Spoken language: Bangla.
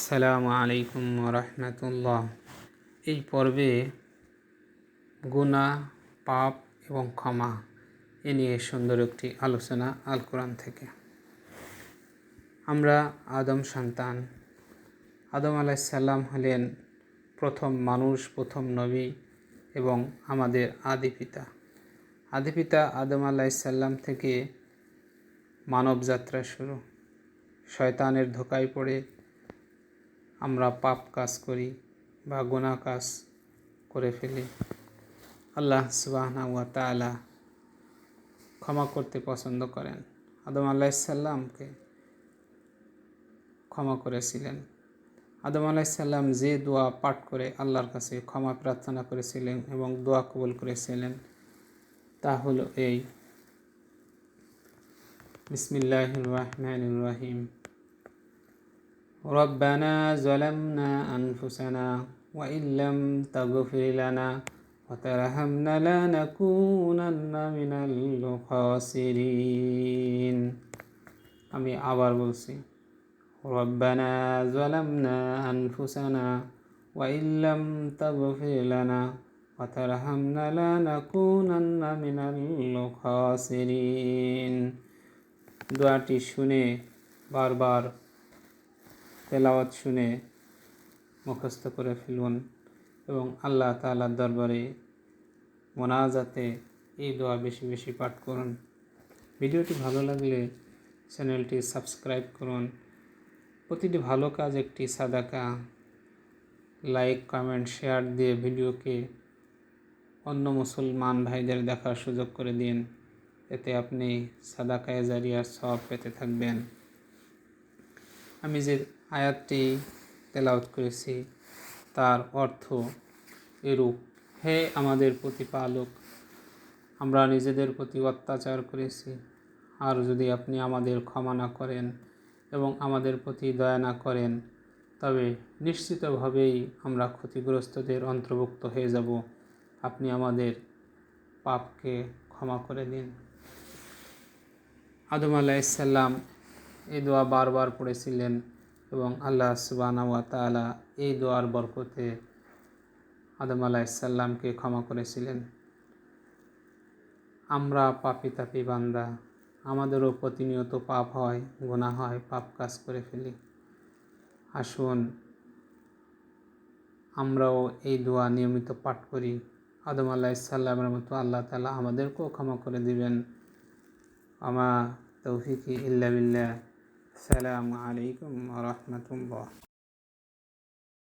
আসসালামু আলাইকুম রহমতুল্লাহ। এই পর্বে গুনাহ, পাপ এবং ক্ষমা এ নিয়ে সুন্দর একটি আলোচনা আল কোরআন থেকে। আমরা আদম সন্তান। আদম আলাইসাল্লাম হলেন প্রথম মানুষ, প্রথম নবী এবং আমাদের আদি পিতা আদম আলাইসাল্লাম থেকে মানব যাত্রা শুরু। শয়তানের ধোঁকায় পড়ে আমরা পাপ কাজ করি বা গুনাহ কাজ করে ফেলি। আল্লাহ সুবহানাহু ওয়া তাআলা ক্ষমা করতে পছন্দ করেন। আদম আলাইসাল্লামকে ক্ষমা করেছিলেন। আদম আলাইসাল্লাম যে দোয়া পাঠ করে আল্লাহর কাছে ক্ষমা প্রার্থনা করেছিলেন এবং দোয়া কবুল করেছিলেন তা হলো এই: বিসমিল্লাহির রহমানির রহিম। ربنا ظلمنا أنفسنا وإن لم تغفر لنا وترحمنا لنكونن من الخاسرين। আমি আবার বলছি, ربنا ظلمنا أنفسنا وإن لم تغفر لنا وترحمنا لنكونن من الخاسرين। দোয়াটি শুনে বারবার তেলাওয়াত শুনে মুখস্থ করে ফেলুন এবং আল্লাহ তাআলার দরবারে মোনাজাতে এই দোয়া বেশি বেশি পাঠ করুন। ভিডিওটি ভালো লাগলে চ্যানেলটি সাবস্ক্রাইব করুন। প্রতিটি ভালো কাজ একটি সাদাকা। লাইক, কমেন্ট, শেয়ার দিয়ে ভিডিওকে অন্য মুসলমান ভাইদের দেখার সুযোগ করে দিন। এতে আপনি সাদাকায়ে জারিয়ার সওয়াব পেতে থাকবেন। আমি যে আয়াতটি তেলাওয়াত করেছি তার অর্থ এরূপ: হে আমাদের প্রতিপালক, আমরা নিজেদের প্রতি অত্যাচার করেছি, আর যদি আপনি আমাদের ক্ষমা না করেন এবং আমাদের প্রতি দয়া না করেন তবে নিশ্চিতভাবেই আমরা ক্ষতিগ্রস্তদের অন্তর্ভুক্ত হয়ে যাব। আপনি আমাদের পাপকে ক্ষমা করে দিন। আদম আলাইহিসসালাম এই দোয়া বারবার পড়েছিলেন এবং আল্লাহ সুবহানাহু ওয়া তাআলা এই দোয়ার বরকতে আদম আলাইহিসসালামকে ক্ষমা করেছিলেন। আমরা পাপী তাপী বান্দা, আমাদেরও প্রতিনিয়ত পাপ হয়, গুনাহ হয়, পাপ কাজ করে ফেলি। আসুন আমরাও এই দোয়া নিয়মিত পাঠ করি। আদম আলাইহিসসালামের মতো আল্লাহ তাআলা আমাদেরকেও ক্ষমা করে দিবেন। আমা তৌফিকি ইল্লা বিল্লাহ। আসসালামু আলাইকুম ওয়া রাহমাতুল্লাহ।